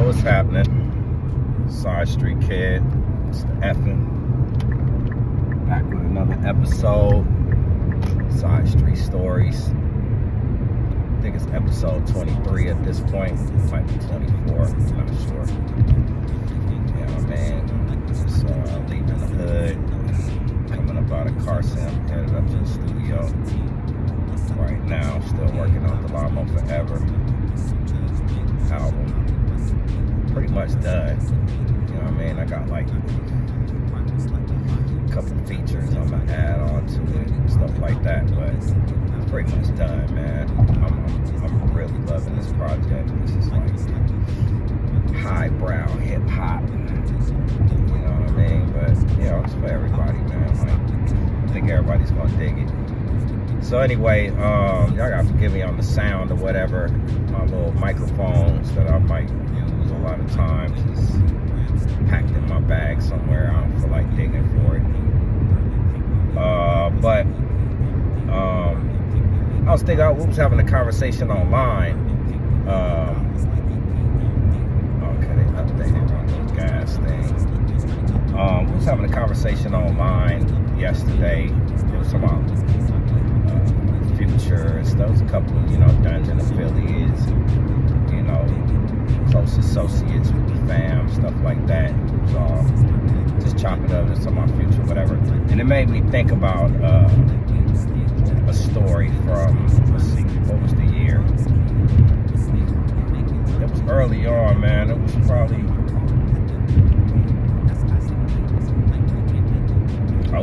what's happening? Side Street Kid. It's the effing. Back with another episode. Side Street Stories. I think it's episode 23 at this point. It might be 24. I'm not sure. Yeah, man. Just leaving the hood. Coming up out of Carson. I'm headed up to the studio. Right now, still working on the Llama Forever album. Pretty much done. You know what I mean? I got like a couple features I'm gonna add on to it and stuff like that, but it's pretty much done, man. I'm really loving this project. This is like highbrow hip hop. You know what I mean? But you know, it's for everybody, man. Like, I think everybody's gonna dig it. So anyway, y'all gotta forgive me on the sound or whatever. My little microphones that I might use a lot of times is packed in my bag somewhere. I don't feel like digging for it. But I was thinking, we was having a conversation online. Okay, they updated on the gas thing. We was having a conversation online yesterday. It was about Future and stuff. There's a couple of, Dungeon affiliates, close associates with the fam, stuff like that. So just chopping up and some of my Future, whatever. And it made me think about a story from, let's see, what was the year? It was early on, man. It was probably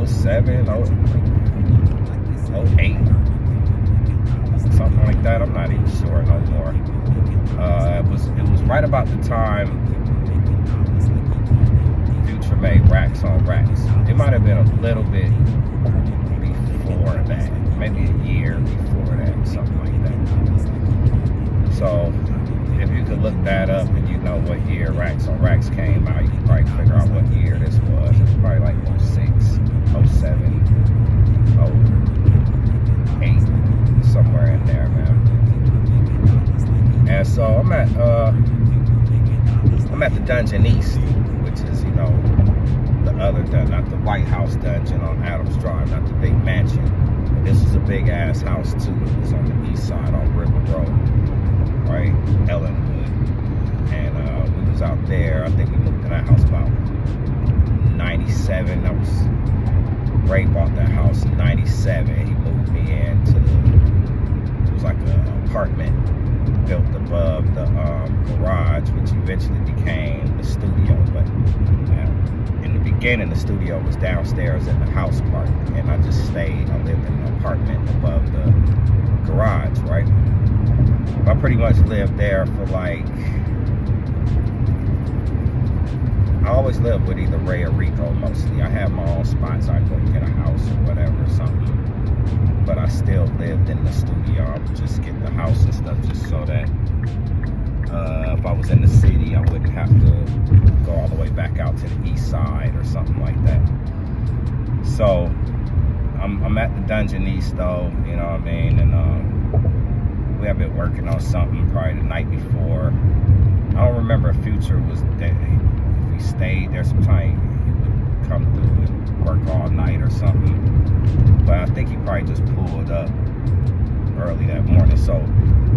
07, 08. Something like that. I'm not even sure no more. It was right about the time Future made Racks on Racks. It might have been a little bit before that, maybe a year before that, something like that. So if you could look that up and you know what year Racks on Racks came out, you can probably figure out what year this was. It was probably like 06, 07, 08. Somewhere in there, man. And so I'm at the Dungeon East, which is, the other dungeon, not the White House dungeon on Adams Drive, not the big mansion. But this is a big ass house too. It was on the east side on River Road, right? Ellenwood. And we was out there. I think we moved to that house about 97. That was Ray bought that house in 97. He moved me into it was like an apartment built above the garage, which eventually became the studio. But in the beginning, the studio was downstairs in the house part, and I just stayed. I lived in an apartment above the garage, right? I pretty much lived there for like, I always lived with either Ray or Rico mostly. I had my own spots. I'd go get a house or whatever or something. But I still lived in the studio. I would just get the house and stuff just so that if I was in the city, I wouldn't have to go all the way back out to the east side or something like that. So I'm at the Dungeon East though, you know what I mean? And we have been working on something probably the night before. I don't remember if Future was there. If we stayed there sometime, he would come through and work all night or something. But I think he probably just pulled up early that morning. So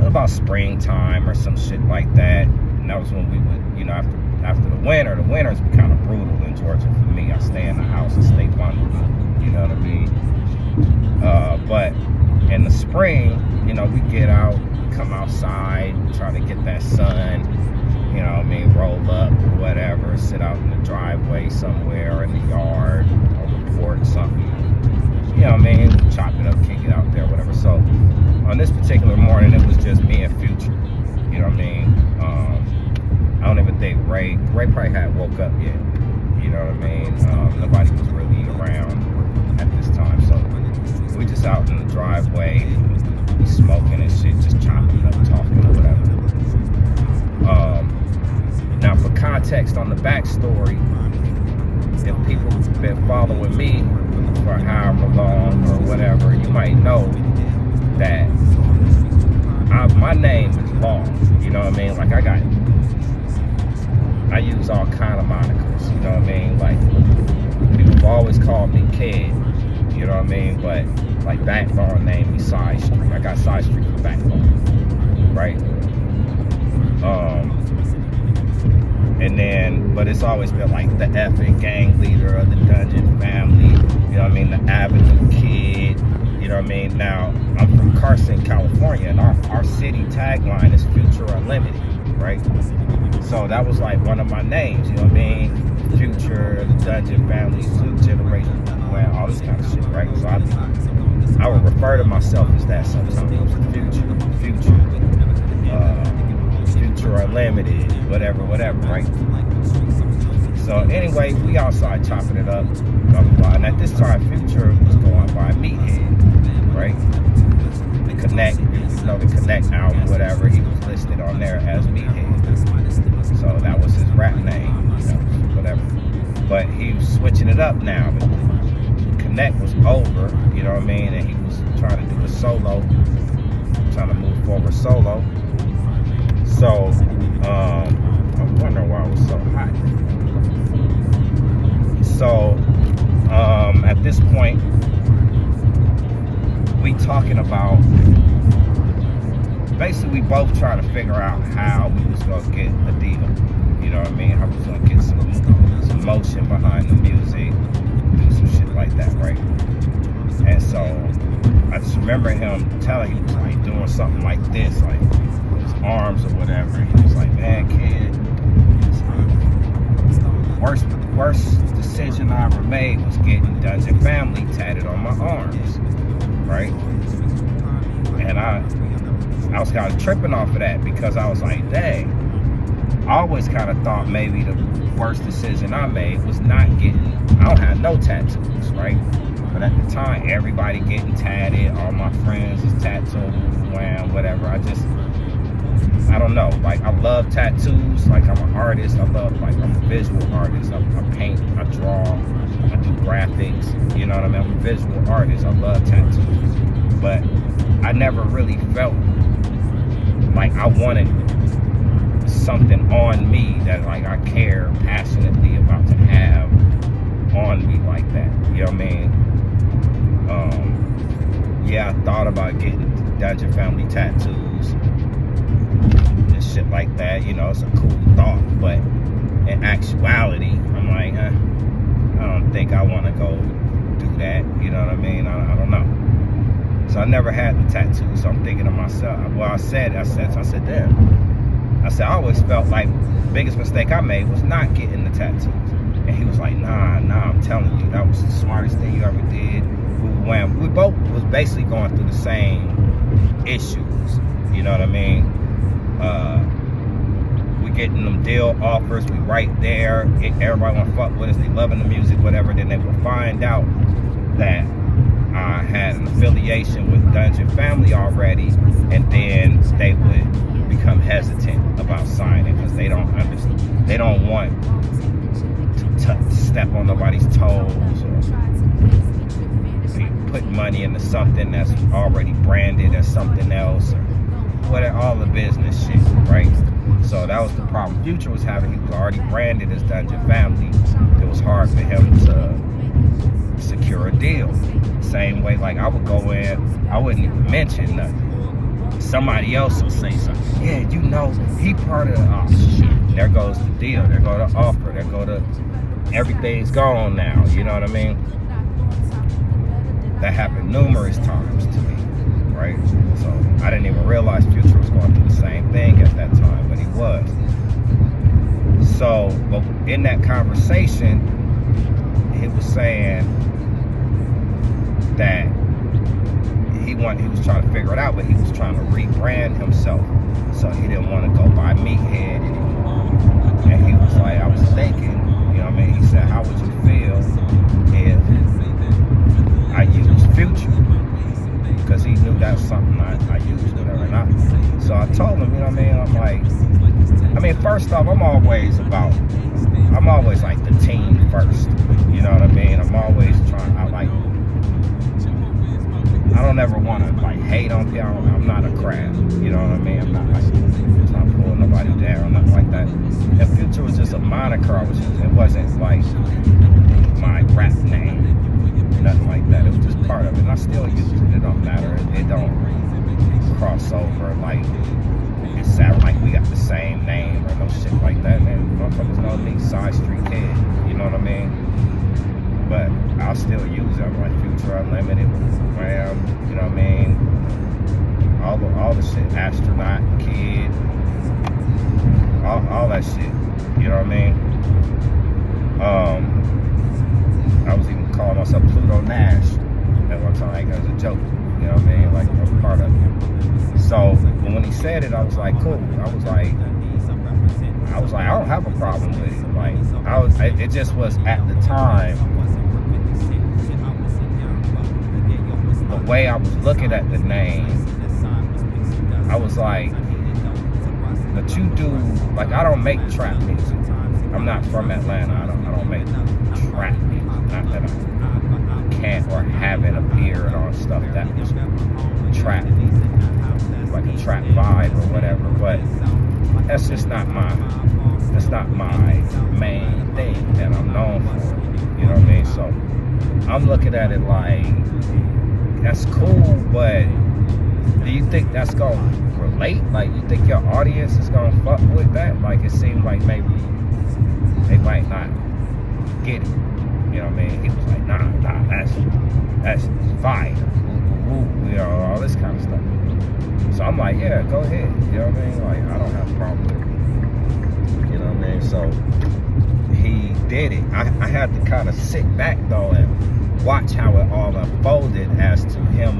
about springtime or some shit like that. And that was when we would, after the winters be kind of brutal in Georgia for me. I stay in the house and stay vulnerable. You know what I mean? But in the spring, we get out, come outside, try to get that sun. You know what I mean? Roll up or whatever, sit out in the driveway somewhere or in the yard or record something. You know what I mean? Chop it up, kick it out there, whatever. So on this particular morning, it was just me and Future. You know what I mean? I don't even think Ray probably hadn't woke up yet. You know what I mean? Nobody was really around at this time. So we just out in the driveway, smoking and shit, just chopping it up, talking or whatever. Now for context on the backstory, if people have been following me for however long or whatever, you might know that my name is long. You know what I mean? Like I got I use all kind of monikers, you know what I mean? Like, people have always called me Kid, you know what I mean? But, like, Backbone named me SideStreet. I got SideStreet for Backbone, right? And then, but it's always been like the effing gang leader of the Dungeon family, you know what I mean? The Avenue Kid, you know what I mean? Now, I'm from Carson, California, and our city tagline is Future Unlimited, right? So that was like one of my names, you know what I mean? Future, the Dungeon family, two generations, all this kind of shit, right? So I would refer to myself as that sometimes. Future, Future Unlimited, whatever, right? So anyway, we outside chopping it up, blah, blah, blah. And at this time, Future was going by Meathead, right? The Connect, you know, the Connect album, whatever, he was listed on there as Meathead. So that was his rap name, you know, whatever. But he was switching it up now. The Connect was over, you know what I mean? And he was trying to do a solo, trying to move forward solo. So, I'm wondering why it was so hot. So, at this point, we talking about, basically we both trying to figure out how we was going to get a deal. You know what I mean? How we was going to get some motion behind the music, do some shit like that, right? And so, I just remember him telling, he was like doing something like this, like, arms or whatever. He was like, man, Kid, worst decision I ever made was getting Dungeon Family tatted on my arms, right? And I was kind of tripping off of that because I was like, dang, I always kind of thought maybe the worst decision I made was not getting, I don't have no tattoos, right? But at the time, everybody getting tatted, all my friends is tattooed, wham, whatever. I don't know, like, I love tattoos, like, I'm an artist, I'm a visual artist, I paint, I draw, I do graphics, you know what I mean? I'm a visual artist, I love tattoos, but I never really felt like I wanted something on me that, like, I care passionately about to have on me like that, you know what I mean? Yeah, I thought about getting Dungeon Family tattoos, shit like that, you know, it's a cool thought, but in actuality, I'm like, I don't think I want to go do that, you know what I mean? I don't know. So I never had the tattoo, so I'm thinking to myself, well, I said, damn. I always felt like the biggest mistake I made was not getting the tattoos. And he was like, nah, I'm telling you, that was the smartest thing you ever did. We both was basically going through the same issues, you know what I mean? We getting them deal offers, we right there, everybody want to fuck with us, they loving the music, whatever. Then they would find out that I had an affiliation with Dungeon Family already, and then they would become hesitant about signing because they don't understand, they don't want to step on nobody's toes or put money into something that's already branded as something else, or whatever, all the business shit, right? So that was the problem Future was having. He was already branded as Dungeon Family. It was hard for him to secure a deal. Same way, like, I would go in, I wouldn't even mention nothing. Somebody else will say something. Yeah, you know, he part of the, oh shit, there goes the deal, there go the offer, there go the, everything's gone now, you know what I mean? That happened numerous times to me, right? So I didn't even realize Future was going through the same thing at that time, but he was. So, but in that conversation, he was saying that he was trying to figure it out, but he was trying to rebrand himself, so he didn't want to go by Meathead anymore. And he was like, I was thinking, you know what I mean? He said, how would you feel if I used Future? Because he knew that was something I used, whatever. And so I told him, you know what I mean? I'm like, first off, I'm always like the team first. You know what I mean? I'm always trying, I don't ever want to like hate on people. I'm not a crab. You know what I mean? I'm not like trying to pull nobody down, nothing like that. And Future was just a moniker I was using. It wasn't like my rap name, nothing like that. It was just part of it. And I still use it. It don't matter. It don't cross over like it sound like we got the same name or no shit like that. Man, motherfuckers know me, SideStreet Kid. You know what I mean? But I'll still use it. I'm like Future Unlimited, Ram, you know what I mean? All the shit, Astronaut, Kid, all that shit. You know what I mean? I was even calling myself Pluto Nash at one time, like as a joke. You know what I mean? Like I was part of it. So when he said it, I was like, cool. I was like, I don't have a problem with it. Like it just was at the time. The way I was looking at the name, I was like, but you do, like, I don't make trap music. I'm not from Atlanta. I don't make trap music. Not that I can't or haven't appeared on stuff that was trap, like a trap vibe or whatever. But that's just not my main thing that I'm known for. You know what I mean? So I'm looking at it like, that's cool, but do you think that's gonna relate? Like, you think your audience is gonna fuck with that? Like, it seemed like maybe they might not get it. You know what I mean? He was like, nah, that's fire. You know, all this kind of stuff. So I'm like, yeah, go ahead. You know what I mean? Like, I don't have a problem with it. You know what I mean? So he did it. I had to kind of sit back though and watch how it all unfolded as to him,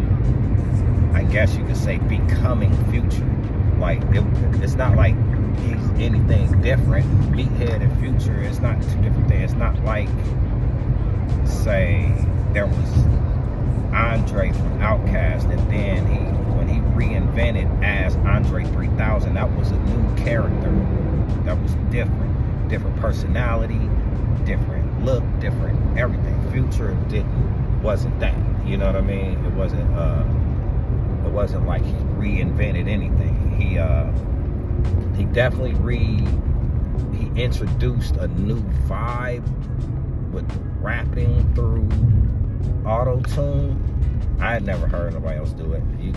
I guess you could say, becoming Future. Like, it's not like he's anything different. Meathead and Future, it's not two different things. It's not like, say, there was Andre from Outkast, and then when he reinvented as Andre 3000, that was a new character. That was different personality, different look, different everything. Future wasn't that. You know what I mean? It wasn't like he reinvented anything. He definitely he introduced a new vibe with rapping through auto-tune. I had never heard nobody else do it. You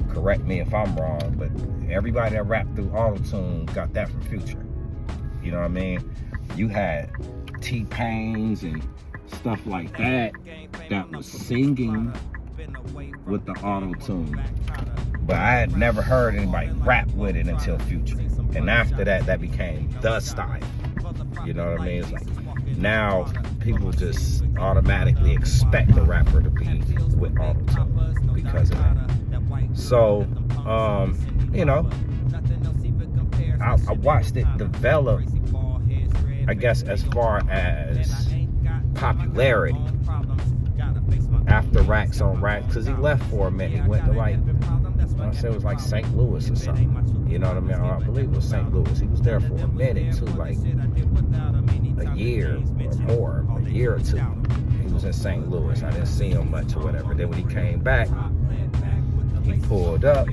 correct me if I'm wrong, but everybody that rapped through auto-tune got that from Future. You know what I mean? You had T-Pains and stuff like that was singing with the auto-tune. But I had never heard anybody rap with it until Future. And after that became the style. You know what I mean? It's like, now people just automatically expect the rapper to be with auto-tune because of that. So, you know, I watched it develop, I guess, as far as popularity after Racks on Racks, because he left for a minute. He went to, like, I said it was like St. Louis or something. You know what I mean? I believe it was St. Louis. He was there for a minute too, like a year or more, a year or two. He was in St. Louis. I didn't see him much or whatever. Then when he came back, he pulled up.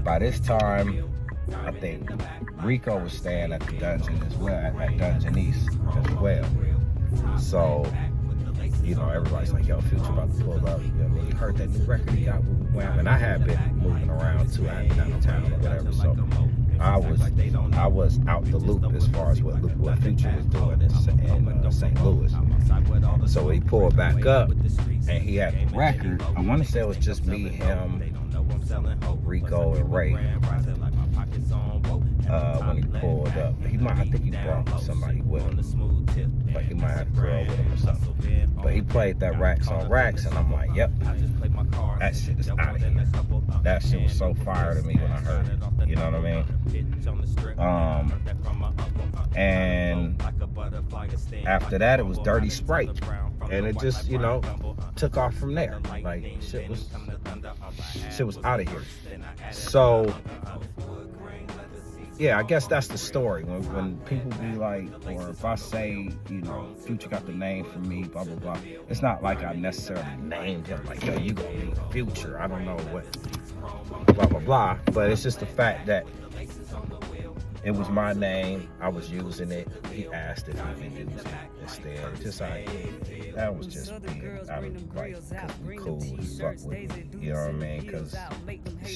By this time, I think Rico was staying at the dungeon as well, at Dungeon East as well. So, you know, everybody's like, yo, Future about to pull up. You know what I mean? You heard that new record he got, and I had been moving around too. I had been out of town or whatever. So I was out the loop as far as what Future was doing in St. Louis. So he pulled back up and he had a record. I want to say it was just me, him, Rico, and Ray. When he pulled up, I think he brought somebody with him. Like he might have a girl with him or something. But he played that Racks on Racks, and I'm like, yep, that shit is out of here. That shit was so fire to me when I heard it. You know what I mean? And after that, it was Dirty Sprite, and it just, you know, took off from there. Like shit was out of here. So yeah, I guess that's the story. When people be like, or if I say, you know, Future got the name from me, blah, blah, blah. It's not like I necessarily named him, like, yo, you gonna be Future. I don't know what, blah, blah, blah. But it's just the fact that it was my name. I was using it. He asked if I could use it instead. Just like, that was just being out of, like, cool as fuck with me. You know what I mean? Because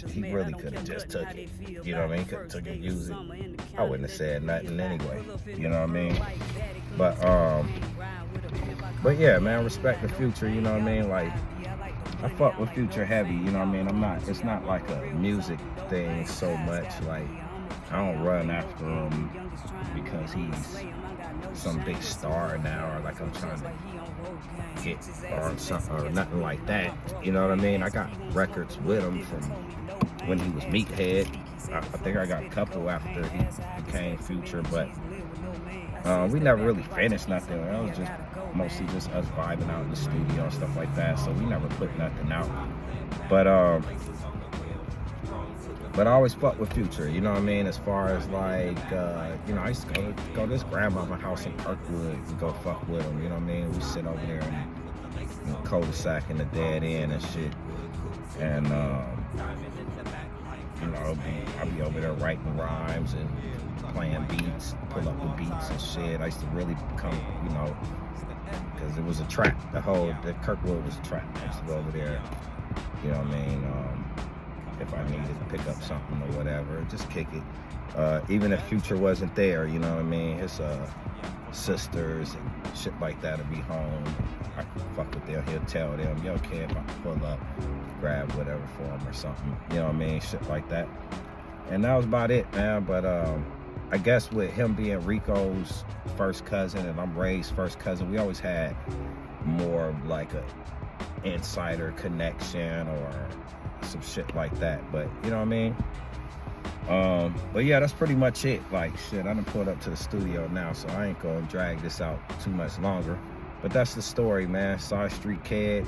he really could have just took it. You know what I mean? Could have took it and used it. I wouldn't have said nothing anyway. You know what I mean? But yeah, man, respect the Future. You know what I mean? Like, I fuck with Future heavy. You know what I mean? It's not like a music thing so much. Like, I don't run after him because he's some big star now, or like I'm trying to get or something or nothing like that. You know what I mean? I got records with him from when he was Meathead. I think I got a couple after he became Future, but we never really finished nothing. It was just mostly just us vibing out in the studio and stuff like that. So we never put nothing out. But I always fuck with Future, you know what I mean? As far as like, you know, I used to go to his grandmama's house in Kirkwood and go fuck with him, you know what I mean? We sit over there in the cul-de-sac in the dead end and shit. And, you know, I'll be over there writing rhymes and playing beats, pull up the beats and shit. I used to really become, you know, because it was a trap. The Kirkwood was a trap. I used to go over there, you know what I mean? If I needed to pick up something or whatever, just kick it. Even if Future wasn't there, you know what I mean? His sisters and shit like that would be home. I could fuck with them. He'll tell them, yo, kid, if I pull up, grab whatever for him or something. You know what I mean? Shit like that. And that was about it, man. But I guess with him being Rico's first cousin and I'm Ray's first cousin, we always had more of like a insider connection or some shit like that, but you know what I mean? But yeah, that's pretty much it. Like, shit, I done pulled up to the studio now, so I ain't gonna drag this out too much longer. But that's the story, man. Side Street Kid,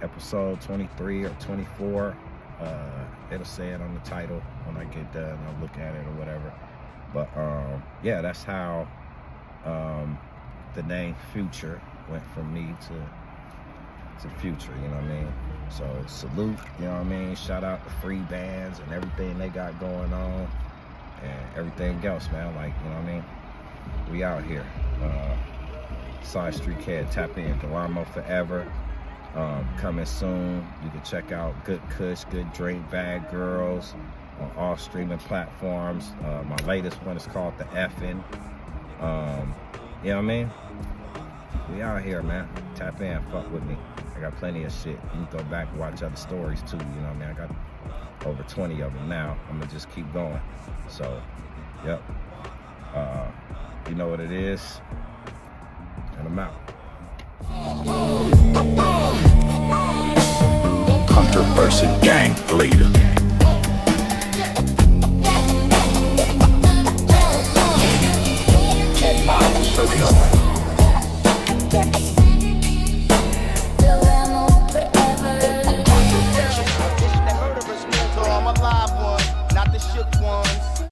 episode 23 or 24. It'll say it on the title when I get done. I'll look at it or whatever. But yeah, that's how the name Future went from me to Future, you know what I mean? So salute, you know what I mean? Shout out to free bands and everything they got going on and everything else, man. Like, you know what I mean? We out here. Side Street Kid, tap in. Delamo Forever. Coming soon. You can check out Good Kush, Good Drink, Bad Girls on all streaming platforms. My latest one is called The Effin'. You know what I mean? We out here, man. Tap in, fuck with me. I got plenty of shit. You can go back and watch other stories too, you know what I mean? I got over 20 of them now. I'm gonna just keep going. So, yep. You know what it is. And I'm out. Controversy gang leader.